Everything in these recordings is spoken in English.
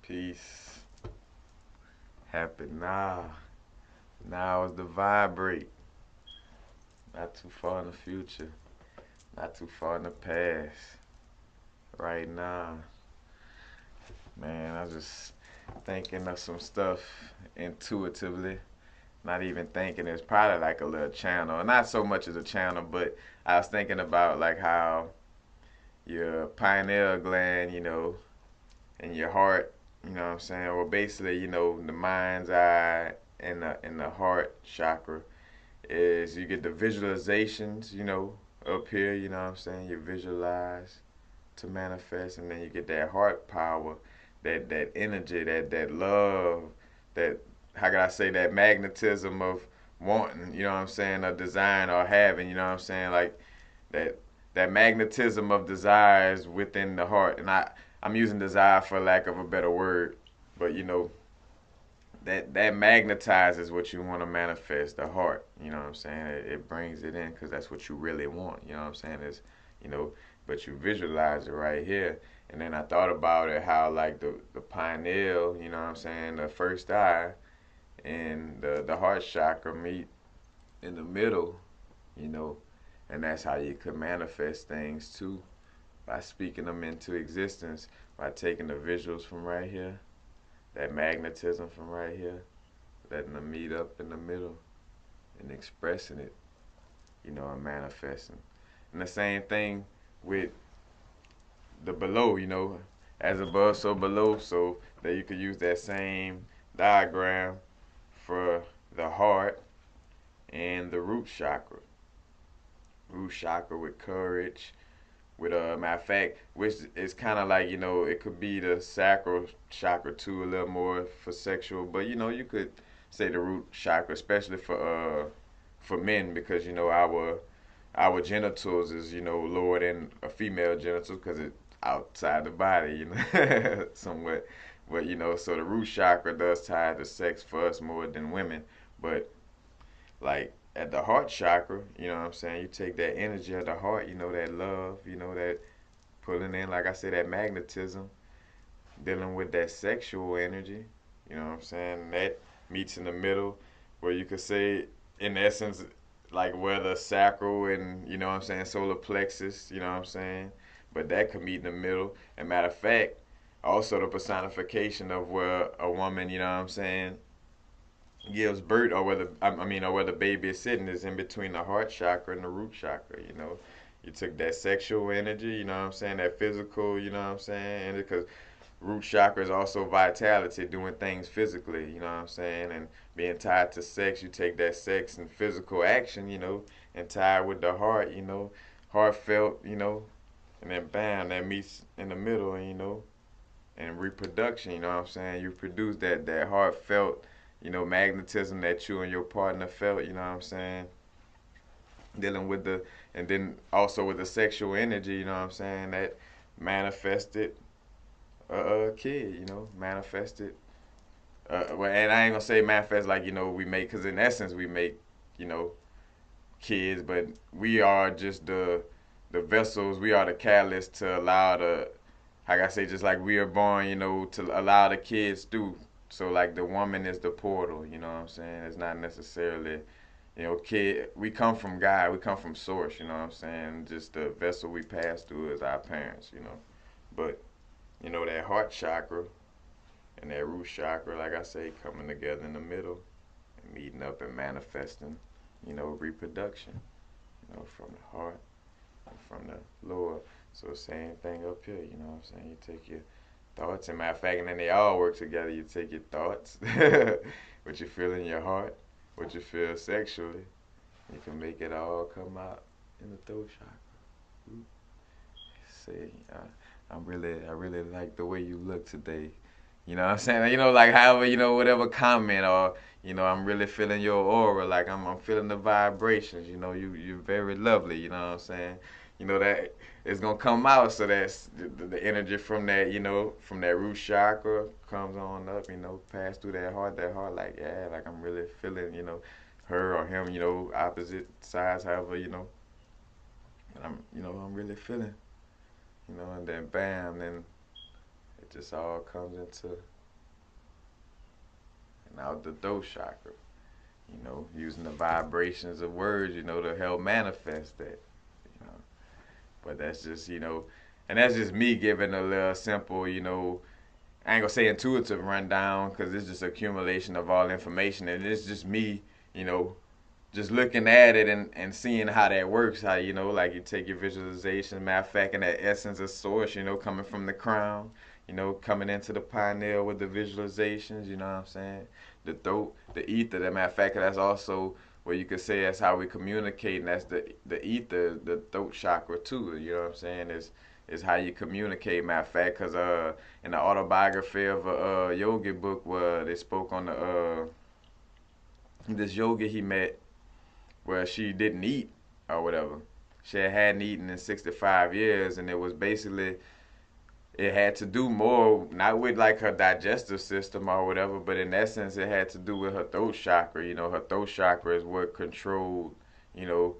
Peace. Happy now. Now is the vibrate. Not too far in the future. Not too far in the past. Right now. Man, I was just thinking of some stuff intuitively. Not even thinking, it's probably like a little channel. Not so much as a channel, but I was thinking about like how your pineal gland, and your heart, you know what I'm saying? Well, basically, the mind's eye and the heart chakra is you get the visualizations, up here, you know what I'm saying? You visualize to manifest, and then you get that heart power, that energy, that love, that, how can I say, that magnetism of wanting, you know what I'm saying, a design or having, you know what I'm saying, like that that magnetism of desires within the heart. And I'm using desire for lack of a better word, but that magnetizes what you want to manifest, the heart, you know what I'm saying? It brings it in because that's what you really want, you know what I'm saying? Is, you know, but you visualize it right here. And then I thought about it, how like the pineal, you know what I'm saying, the first eye and the heart chakra meet in the middle, you know, and that's how you could manifest things too, by speaking them into existence, by taking the visuals from right here, that magnetism from right here, letting them meet up in the middle and expressing it, and manifesting. And the same thing with the below, as above, so below, so that you could use that same diagram for the heart and the root chakra. Root chakra with courage, with a matter of fact, which is kind of like, it could be the sacral chakra too, a little more for sexual, but you could say the root chakra, especially for men, because our genitals is lower than a female genital because it's outside the body, somewhat. But so the root chakra does tie to sex for us more than women, but like at the heart chakra, you know what I'm saying? You take that energy of the heart, that love, that pulling in, like I said, that magnetism, dealing with that sexual energy, you know what I'm saying? That meets in the middle, where you could say, in essence, like where the sacral and, you know what I'm saying, solar plexus, you know what I'm saying? But that could meet in the middle. And matter of fact, also the personification of where a woman, you know what I'm saying, gives birth, or where the baby is sitting, is in between the heart chakra and the root chakra. You took that sexual energy, you know what I'm saying, that physical, you know what I'm saying, and because root chakra is also vitality, doing things physically, you know what I'm saying, and being tied to sex. You take that sex and physical action, and tie it with the heart, heartfelt, and then bam, that meets in the middle, and reproduction, you know what I'm saying? You produce that heartfelt, magnetism that you and your partner felt, you know what I'm saying? Dealing with and then also with the sexual energy, you know what I'm saying? That manifested a kid, manifested. Well, and I ain't gonna say manifest like, we make, because in essence we make, you know, kids, but we are just the vessels, we are the catalyst to allow like I say, just like we are born, to allow the kids through. So like the woman is the portal, you know what I'm saying? It's not necessarily, kid. We come from God, we come from source, you know what I'm saying? Just the vessel we pass through is our parents, But that heart chakra and that root chakra, like I say, coming together in the middle and meeting up and manifesting, reproduction, from the heart and from the lower. So same thing up here, you know what I'm saying? You take your thoughts, and matter of fact, and then they all work together. You take your thoughts, what you feel in your heart, what you feel sexually, you can make it all come out in the throat chakra. See, I really like the way you look today. You know what I'm saying? Like however, whatever comment, or, I'm really feeling your aura. Like I'm feeling the vibrations. You're very lovely. You know what I'm saying? That it's gonna come out. So that's the energy from that, from that root chakra comes on up. Pass through that heart. That heart, like, yeah, like I'm really feeling, her or him. Opposite sides. However, I'm really feeling. And then bam, then it just all comes into Now the throat chakra, using the vibrations of words, to help manifest that, you know. But that's just, and that's just me giving a little simple, I ain't gonna say intuitive rundown because it's just accumulation of all information, and it's just me, you know, just looking at it and seeing how that works. How like you take your visualization, matter of fact, and that essence of source, coming from the crown, coming into the pineal with the visualizations. You know what I'm saying? The throat, the ether. That matter of fact, that's also where you could say that's how we communicate, and that's the ether, the throat chakra too. You know what I'm saying? Is how you communicate. Matter of fact, because in the autobiography of a yogi book where they spoke on the this yogi he met where she didn't eat or whatever. She hadn't eaten in 65 years, and it was basically it had to do more not with like her digestive system or whatever, but in essence it had to do with her throat chakra. Her throat chakra is what controlled, you know,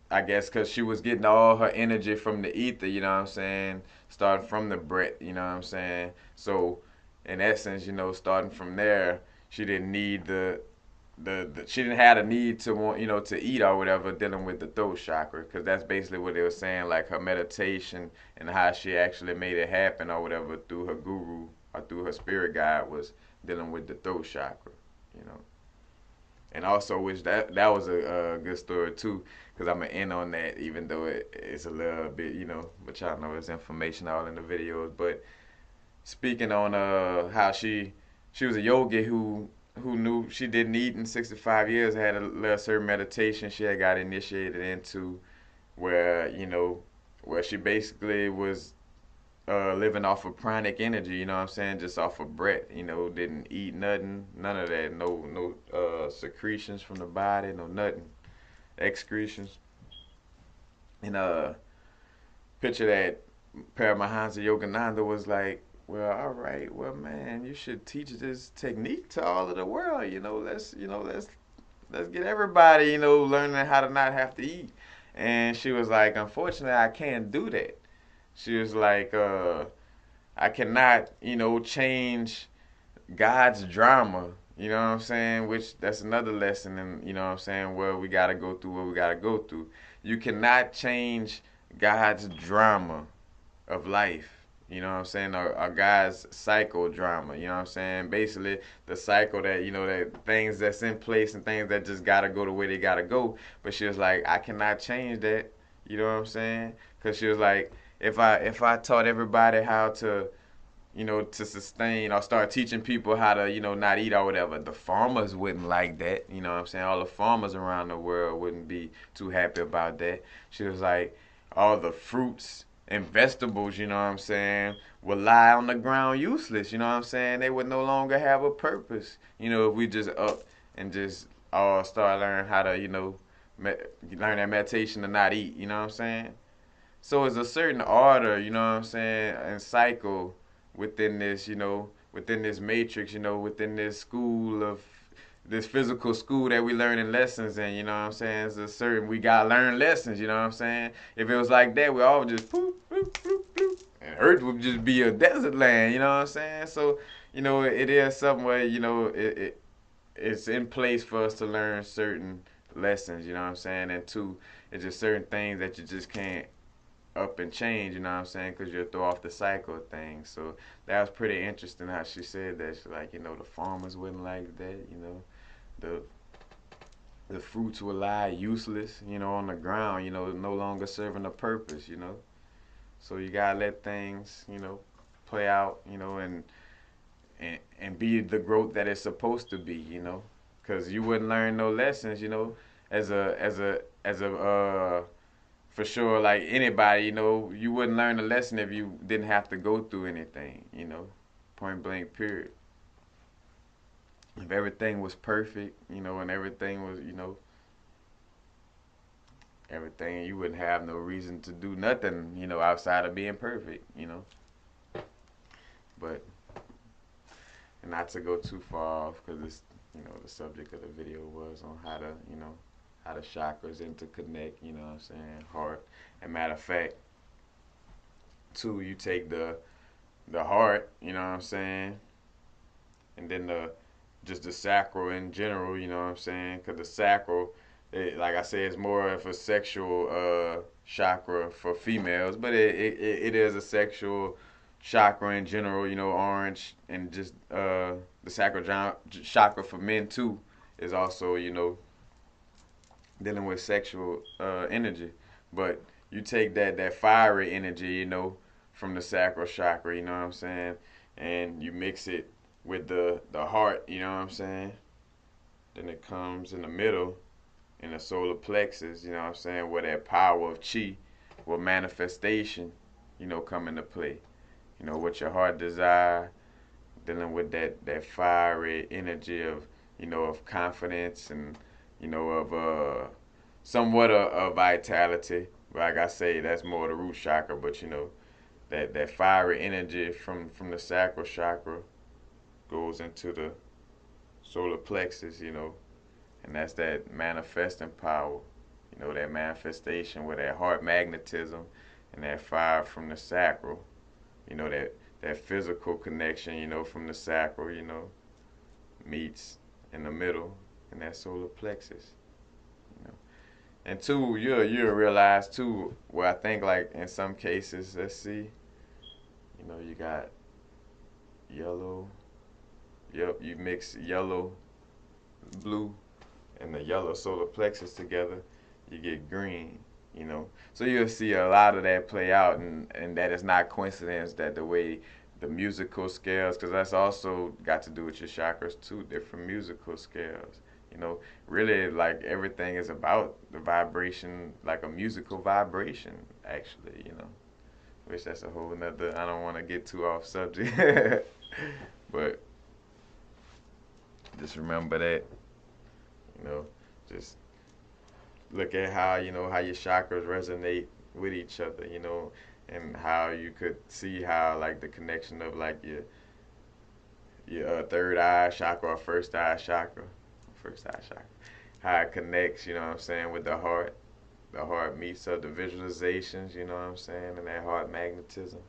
I guess because she was getting all her energy from the ether, you know what I'm saying? Starting from the breath, you know what I'm saying? So, in essence, starting from there, she didn't need she didn't have a need to want to eat or whatever dealing with the throat chakra because that's basically what they were saying like her meditation and how she actually made it happen or whatever through her guru or through her spirit guide was dealing with the throat chakra you know and also which that was a good story too because I'm gonna end on that even though it's a little bit but y'all know it's information all in the videos but speaking on how she was a yogi who knew she didn't eat in 65 years had a certain meditation she had got initiated into where where she basically was living off of pranic energy, you know what I'm saying, just off of breath, didn't eat nothing, none of that, no secretions from the body, no nothing, excretions, and picture that Paramahansa Yogananda was like, well, all right, well, man, you should teach this technique to all of the world. Let's get everybody, learning how to not have to eat. And she was like, unfortunately, I can't do that. She was like, I cannot, change God's drama. You know what I'm saying? Which that's another lesson, and you know what I'm saying, where we gotta go through what we gotta go through. You cannot change God's drama of life. You know what I'm saying? Or God's cycle drama. You know what I'm saying? Basically, the cycle that that things that's in place and things that just gotta go the way they gotta go. But she was like, I cannot change that. You know what I'm saying? Because she was like, if I taught everybody how to to sustain or start teaching people how to, not eat or whatever. The farmers wouldn't like that. You know what I'm saying? All the farmers around the world wouldn't be too happy about that. She was like, all the fruits and vegetables, you know what I'm saying, would lie on the ground useless. You know what I'm saying? They would no longer have a purpose. If we just up and just all start learning how to, learn that meditation to not eat. You know what I'm saying? So it's a certain order, you know what I'm saying, and cycle within this, within this matrix, within this school of this physical school that we learning lessons in, you know what I'm saying? It's a certain we gotta learn lessons, you know what I'm saying? If it was like that, we all just poop, poop, poop, poop, and Earth would just be a desert land, you know what I'm saying? So, it is something where, it's in place for us to learn certain lessons, you know what I'm saying? And two, it's just certain things that you just can't up and change, you know what I'm saying? Because you'll throw off the cycle of things. So that was pretty interesting how she said that. She's like, the farmers wouldn't like that, the the fruits will lie useless, on the ground, no longer serving a purpose, So you gotta let things, play out, and be the growth that it's supposed to be, because you wouldn't learn no lessons, as a for sure, like anybody, you wouldn't learn a lesson if you didn't have to go through anything, point blank, period. If everything was perfect, and everything was, everything, you wouldn't have no reason to do nothing, outside of being perfect. But not to go too far off, because it's, the subject of the video was on how to, how the chakras interconnect, you know what I'm saying, heart. And matter of fact, too, you take the heart, you know what I'm saying, and then just the sacral in general, you know what I'm saying? Because the sacral, like I said, is more of a sexual chakra for females, but it is a sexual chakra in general, you know, orange, and just the sacral chakra for men too is also, you know, dealing with sexual energy. But you take that fiery energy, you know, from the sacral chakra, you know what I'm saying, and you mix it with the heart, you know what I'm saying. Then it comes in the middle in the solar plexus, you know what I'm saying, where that power of chi, where manifestation, you know, come into play. You know, what your heart desire, dealing with that fiery energy of, you know, of confidence and, you know, of somewhat of vitality. Like I say, that's more the root chakra, but you know, that fiery energy from the sacral chakra goes into the solar plexus, you know, and that's that manifesting power, you know, that manifestation with that heart magnetism and that fire from the sacral, you know, that physical connection, you know, from the sacral, you know, meets in the middle in that solar plexus, you know. And two, you'll realize too, where I think like in some cases, let's see, you know, you got yellow, yep, you mix yellow, blue, and the yellow solar plexus together, you get green, you know. So you'll see a lot of that play out, and that is not coincidence that the way the musical scales, because that's also got to do with your chakras too, different musical scales. You know, really like everything is about the vibration, like a musical vibration, actually, you know. Which that's a whole nother, I don't want to get too off subject, but just remember that, you know, just look at how, you know, how your chakras resonate with each other, you know, and how you could see how like the connection of like your third eye chakra or first eye chakra, how it connects, you know what I'm saying, with the heart. The heart meets up the visualizations, you know what I'm saying, and that heart magnetism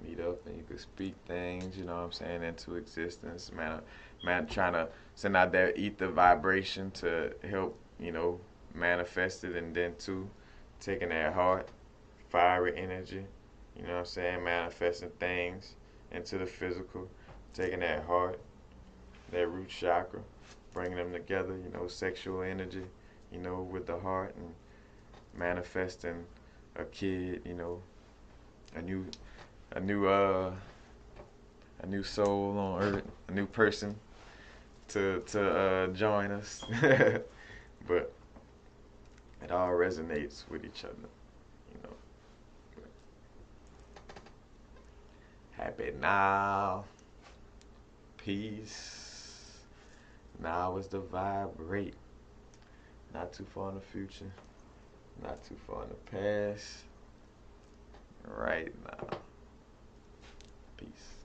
meet up, and you could speak things, you know what I'm saying, into existence. Man, trying to send out that ether vibration to help, you know, manifest it, and then too, taking that heart, fiery energy, you know what I'm saying, manifesting things into the physical, taking that heart, that root chakra, bringing them together, you know, sexual energy, you know, with the heart, and manifesting a kid, you know, a new a new uh a new soul on earth, a new person to join us. But it all resonates with each other, you know. Happy now, peace. Now is the vibrate. Not too far in the future, not too far in the past. Right now. Peace.